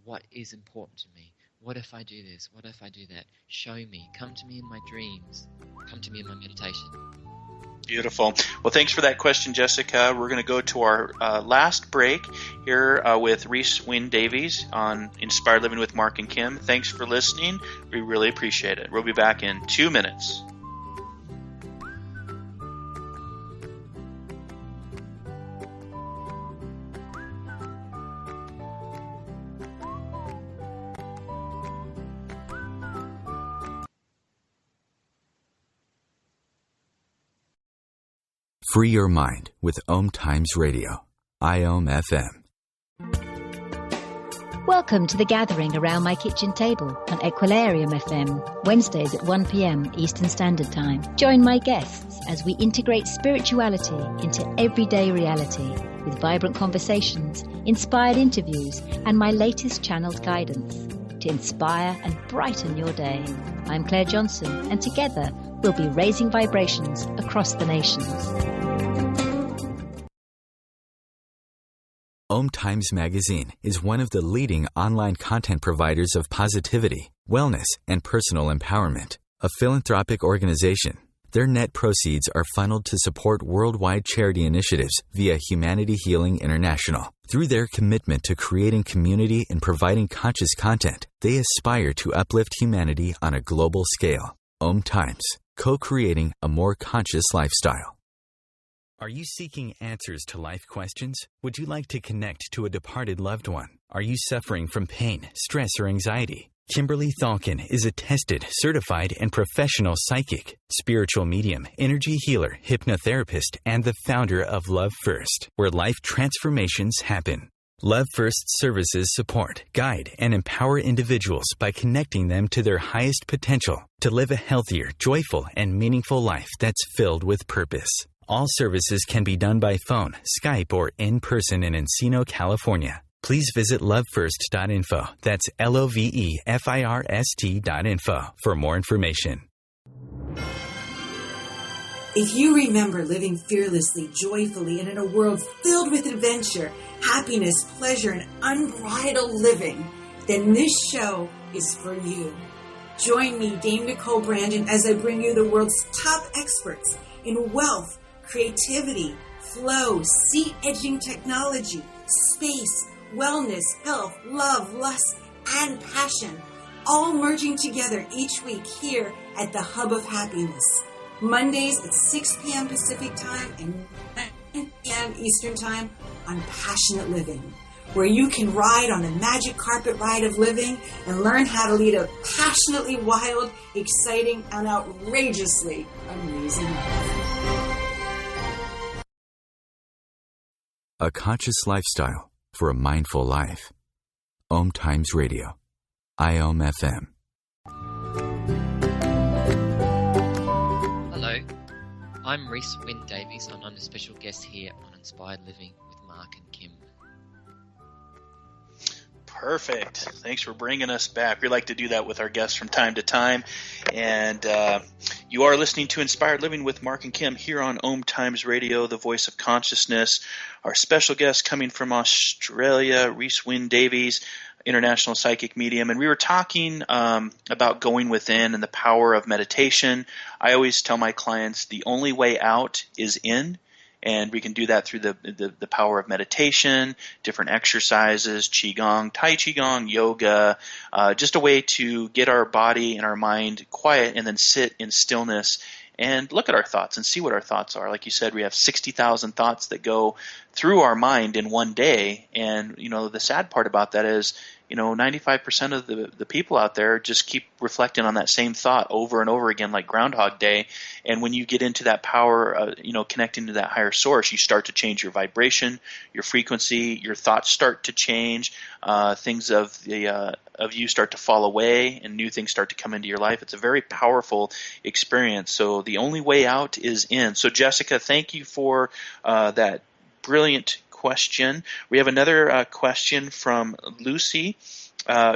What is important to me? What if I do this? What if I do that? Show me. Come to me in my dreams. Come to me in my meditation. Beautiful. Well, thanks for that question, Jessica. We're going to go to our last break here with Rhys Davies on Inspired Living with Mark and Kim. Thanks for listening. We really appreciate it. We'll be back in 2 minutes. Free your mind with OMTimes Radio, IOM FM. Welcome to The Gathering Around My Kitchen Table on Equilarium FM, Wednesdays at 1 p.m. Eastern Standard Time. Join my guests as we integrate spirituality into everyday reality with vibrant conversations, inspired interviews, and my latest channeled guidance to inspire and brighten your day. I'm Claire Johnson, and together we'll be raising vibrations across the nations. OMTimes Magazine is one of the leading online content providers of positivity, wellness, and personal empowerment. A philanthropic organization, their net proceeds are funneled to support worldwide charity initiatives via Humanity Healing International. Through their commitment to creating community and providing conscious content, they aspire to uplift humanity on a global scale. OMTimes, co-creating a more conscious lifestyle. Are you seeking answers to life questions? Would you like to connect to a departed loved one? Are you suffering from pain, stress, or anxiety? Kimberly Thalkin is a tested, certified, and professional psychic, spiritual medium, energy healer, hypnotherapist, and the founder of Love First, where life transformations happen. Love First services support, guide, and empower individuals by connecting them to their highest potential to live a healthier, joyful, and meaningful life that's filled with purpose. All services can be done by phone, Skype, or in person in Encino, California. Please visit lovefirst.info. That's LOVEFIRST.info for more information. If you remember living fearlessly, joyfully, and in a world filled with adventure, happiness, pleasure, and unbridled living, then this show is for you. Join me, Dame Nicole Brandon, as I bring you the world's top experts in wealth, creativity, flow, sea-edging technology, space, wellness, health, love, lust, and passion, all merging together each week here at the Hub of Happiness. Mondays at 6 p.m. Pacific Time and 9 p.m. Eastern Time on Passionate Living, where you can ride on the magic carpet ride of living and learn how to lead a passionately wild, exciting, and outrageously amazing life. A conscious lifestyle for a mindful life. OMTimes Radio. IOM FM. Hello, I'm Rhys Davies, and I'm a special guest here on Inspired Living with Mark and Kim. Perfect. Thanks for bringing us back. We like to do that with our guests from time to time. And you are listening to Inspired Living with Mark and Kim here on OMTimes Radio, the voice of consciousness. Our special guest coming from Australia, Rhys Davies, international psychic medium. And we were talking about going within and the power of meditation. I always tell my clients the only way out is in. And we can do that through the power of meditation, different exercises, qigong, tai qigong, yoga, just a way to get our body and our mind quiet and then sit in stillness and look at our thoughts and see what our thoughts are. Like you said, we have 60,000 thoughts that go through our mind in one day. And, the sad part about that is, 95% of the people out there just keep reflecting on that same thought over and over again, like Groundhog Day. And when you get into that power, connecting to that higher source, you start to change your vibration, your frequency, your thoughts start to change, things of you start to fall away, and new things start to come into your life. It's a very powerful experience. So the only way out is in. So Jessica, thank you for that brilliant question. We have another question from Lucy.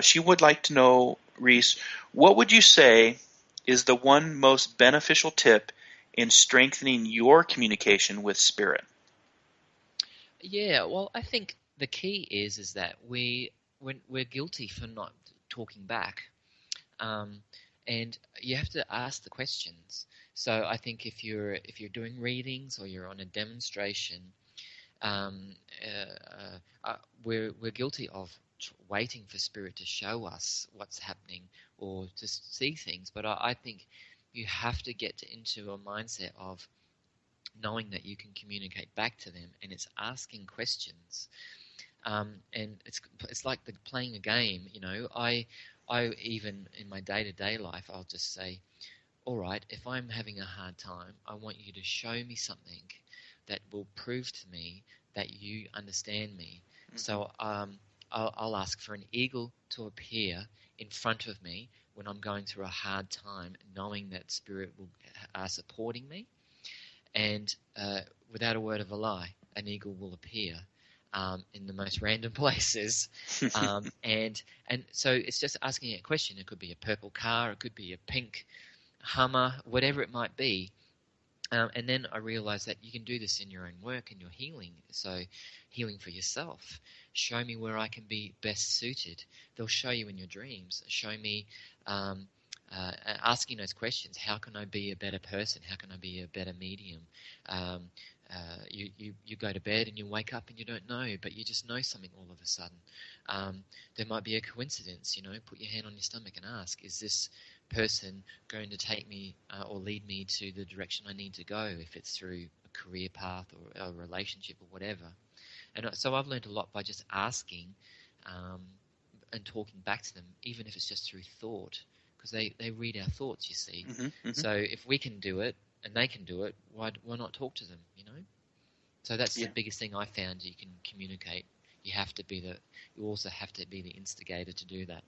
She would like to know, Rhys, what would you say is the one most beneficial tip in strengthening your communication with spirit? Yeah, well, I think the key is that we're guilty for not talking back, and you have to ask the questions. So I think if you're doing readings or you're on a demonstration, we're guilty of waiting for spirit to show us what's happening or to see things. But I think you have to get into a mindset of knowing that you can communicate back to them, and it's asking questions. And it's like playing a game. I even in my day-to-day life, I'll just say, all right, if I'm having a hard time, I want you to show me something that will prove to me that you understand me. Mm-hmm. So I'll ask for an eagle to appear in front of me when I'm going through a hard time, knowing that spirit are supporting me. And without a word of a lie, an eagle will appear in the most random places. And so it's just asking a question. It could be a purple car, it could be a pink Hummer, whatever it might be. And then I realized that you can do this in your own work and your healing. So healing for yourself. Show me where I can be best suited. They'll show you in your dreams. Show me asking those questions. How can I be a better person? How can I be a better medium? You go to bed and you wake up and you don't know, but you just know something all of a sudden. There might be a coincidence, put your hand on your stomach and ask, is this person going to take me or lead me to the direction I need to go, if it's through a career path or a relationship or whatever. And so I've learned a lot by just asking and talking back to them, even if it's just through thought, because they read our thoughts, you see. Mm-hmm, mm-hmm. So if we can do it and they can do it, why not talk to them, So that's the biggest thing I found. You can communicate. You also have to be the instigator to do that.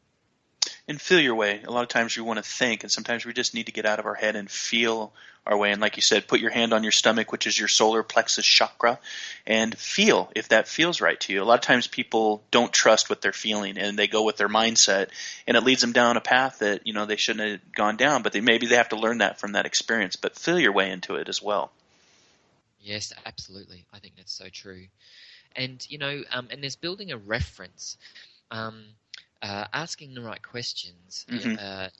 And feel your way. A lot of times we want to think, and sometimes we just need to get out of our head and feel our way. And like you said, put your hand on your stomach, which is your solar plexus chakra, and feel if that feels right to you. A lot of times people don't trust what they're feeling, and they go with their mindset, and it leads them down a path that they shouldn't have gone down. But maybe they have to learn that from that experience. But feel your way into it as well. Yes, absolutely. I think that's so true. And and there's building a reference. Asking the right questions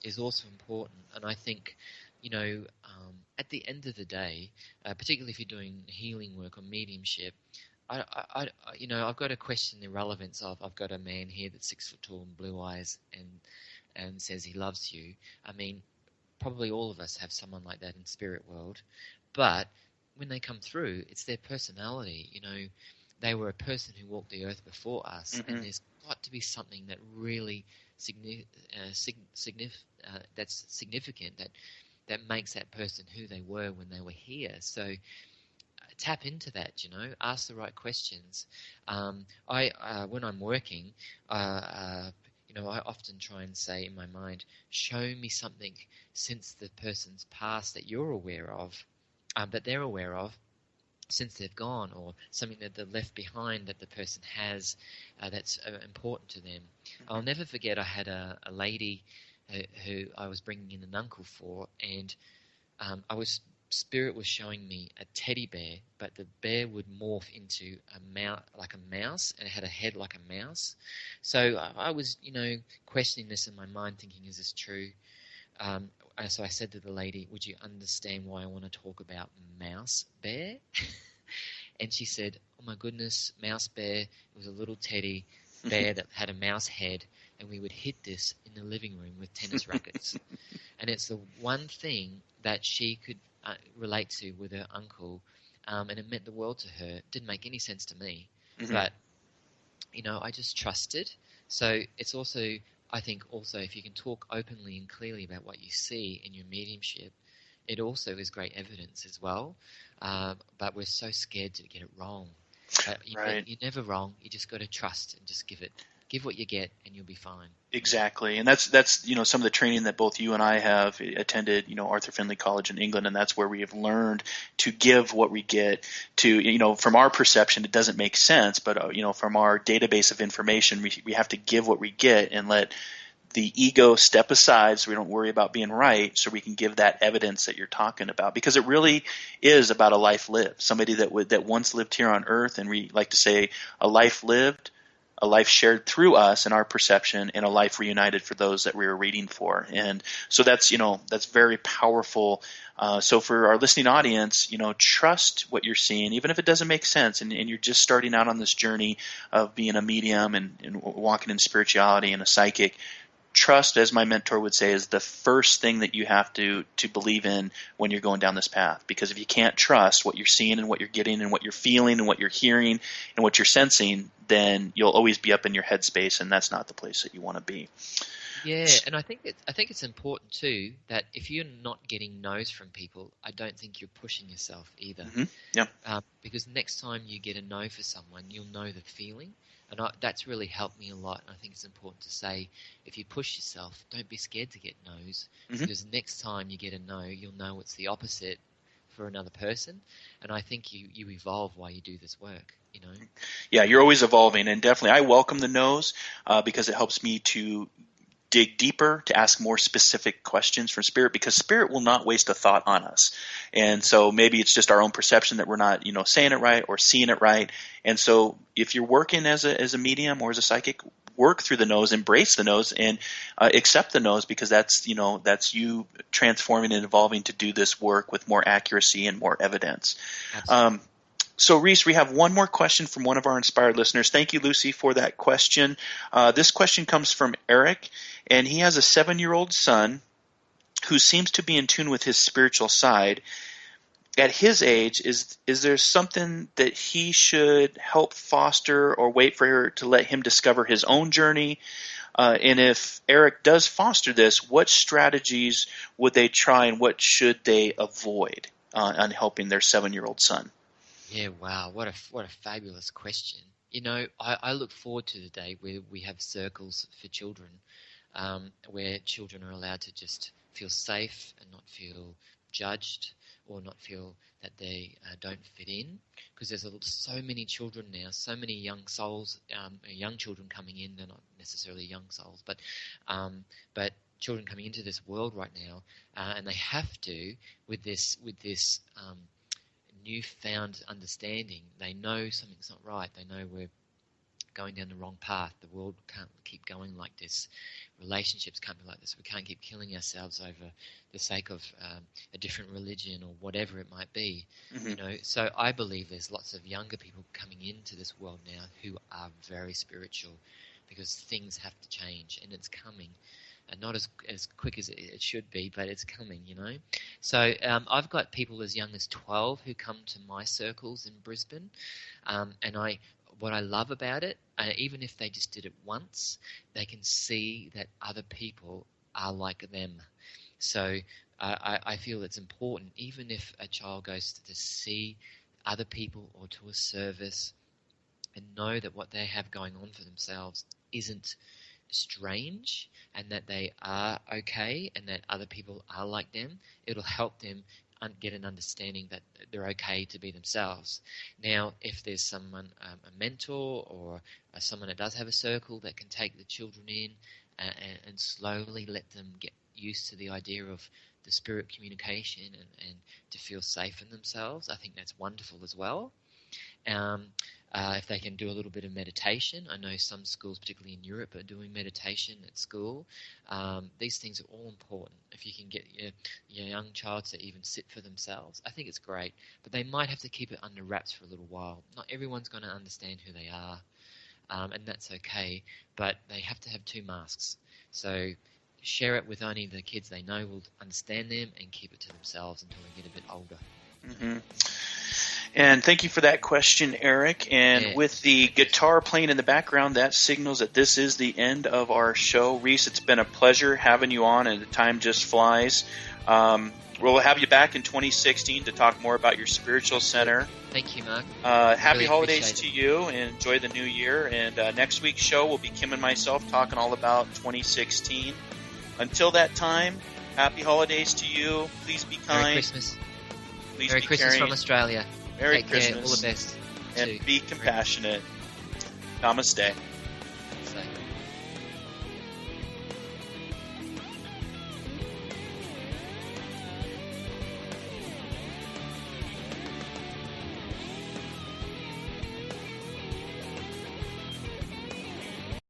is also important, and I think, at the end of the day, particularly if you're doing healing work or mediumship, I've got to question the relevance of. I've got a man here that's 6 foot tall and blue eyes, and says he loves you. I mean, probably all of us have someone like that in spirit world, but when they come through, it's their personality. They were a person who walked the earth before us, and there's got to be something that really that's significant, that makes that person who they were when they were here. So tap into that, ask the right questions. When I'm working, I often try and say in my mind, show me something since the person's past that you're aware of, that they're aware of, since they've gone, or something that they've left behind that the person has that's important to them. I'll never forget, I had a lady who I was bringing in an uncle for, and Spirit was showing me a teddy bear, but the bear would morph into like a mouse, and it had a head like a mouse. So I was, questioning this in my mind, thinking, is this true? So I said to the lady, would you understand why I want to talk about mouse bear? And she said, oh my goodness, mouse bear. It was a little teddy bear that had a mouse head, and we would hit this in the living room with tennis rackets. And it's the one thing that she could relate to with her uncle, and it meant the world to her. It didn't make any sense to me, but, I just trusted. So it's also, I think also, if you can talk openly and clearly about what you see in your mediumship, it also is great evidence as well. But we're so scared to get it wrong. You're never wrong. You just got to trust and just give what you get, and you'll be fine. Exactly, and that's some of the training that both you and I have attended. Arthur Findlay College in England, and that's where we have learned to give what we get. To from our perception, it doesn't make sense, but from our database of information, we have to give what we get and let the ego step aside, so we don't worry about being right, so we can give that evidence that you're talking about, because it really is about a life lived. Somebody that once lived here on earth, and we like to say a life lived, a life shared through us and our perception, and a life reunited for those that we were reading for. And so that's very powerful. So for our listening audience, trust what you're seeing, even if it doesn't make sense, and you're just starting out on this journey of being a medium and walking in spirituality and a psychic. Trust, as my mentor would say, is the first thing that you have to believe in when you're going down this path. Because if you can't trust what you're seeing and what you're getting and what you're feeling and what you're hearing and what you're sensing, then you'll always be up in your headspace, and that's not the place that you want to be. Yeah, and I think it's important too that if you're not getting no's from people, I don't think you're pushing yourself either. Yeah. Because next time you get a no for someone, you'll know the feeling. And that's really helped me a lot. I think it's important to say, if you push yourself, don't be scared to get no's, because next time you get a no, you'll know it's the opposite for another person. And I think you evolve while you do this work, Yeah, you're always evolving, and definitely I welcome the no's because it helps me to dig deeper, to ask more specific questions from Spirit, because Spirit will not waste a thought on us. And so maybe it's just our own perception that we're not, saying it right or seeing it right. And so if you're working as a medium or as a psychic, work through the no's, embrace the no's, and accept the no's, because that's you transforming and evolving to do this work with more accuracy and more evidence. Absolutely. So, Rhys, we have one more question from one of our inspired listeners. Thank you, Lucy, for that question. This question comes from Eric, and he has a 7-year-old son who seems to be in tune with his spiritual side. At his age, is there something that he should help foster or wait for her to let him discover his own journey? And if Eric does foster this, what strategies would they try, and what should they avoid on helping their 7-year-old son? Yeah, wow, what a fabulous question. I look forward to the day where we have circles for children, where children are allowed to just feel safe and not feel judged or not feel that they don't fit in, because there's so many children now, so many young souls, young children coming in. They're not necessarily young souls, but children coming into this world right now, and they have to with this newfound understanding. They know something's not right. They know we're going down the wrong path. The world can't keep going like this. Relationships can't be like this. We can't keep killing ourselves over the sake of a different religion or whatever it might be. Mm-hmm. So I believe there's lots of younger people coming into this world now who are very spiritual, because things have to change, and it's coming. Not as quick as it should be, but it's coming, So I've got people as young as 12 who come to my circles in Brisbane, and what I love about it, even if they just did it once, they can see that other people are like them. So I feel it's important, even if a child goes to see other people or to a service, and know that what they have going on for themselves isn't strange, and that they are okay, and that other people are like them. It'll help them get an understanding that they're okay to be themselves. Now, if there's someone, a mentor or someone that does have a circle that can take the children in and slowly let them get used to the idea of the spirit communication and to feel safe in themselves, I think that's wonderful as well. If they can do a little bit of meditation. I know some schools, particularly in Europe, are doing meditation at school. These things are all important. If you can get your young child to even sit for themselves, I think it's great. But they might have to keep it under wraps for a little while. Not everyone's going to understand who they are, and that's okay. But they have to have 2 masks. So share it with only the kids they know will understand them, and keep it to themselves until they get a bit older. Mm-hmm. And thank you for that question, Eric. And with the guitar playing in the background, that signals that this is the end of our show. Rhys, it's been a pleasure having you on, and the time just flies. We'll have you back in 2016 to talk more about your spiritual center. Thank you, Mark. Happy holidays to you, and enjoy the new year. And next week's show will be Kim and myself talking all about 2016. Until that time, happy holidays to you. Please be kind. Merry Christmas. Please Merry be Christmas caring. from Australia. Merry Take Christmas. care. All the best. And be compassionate. Namaste.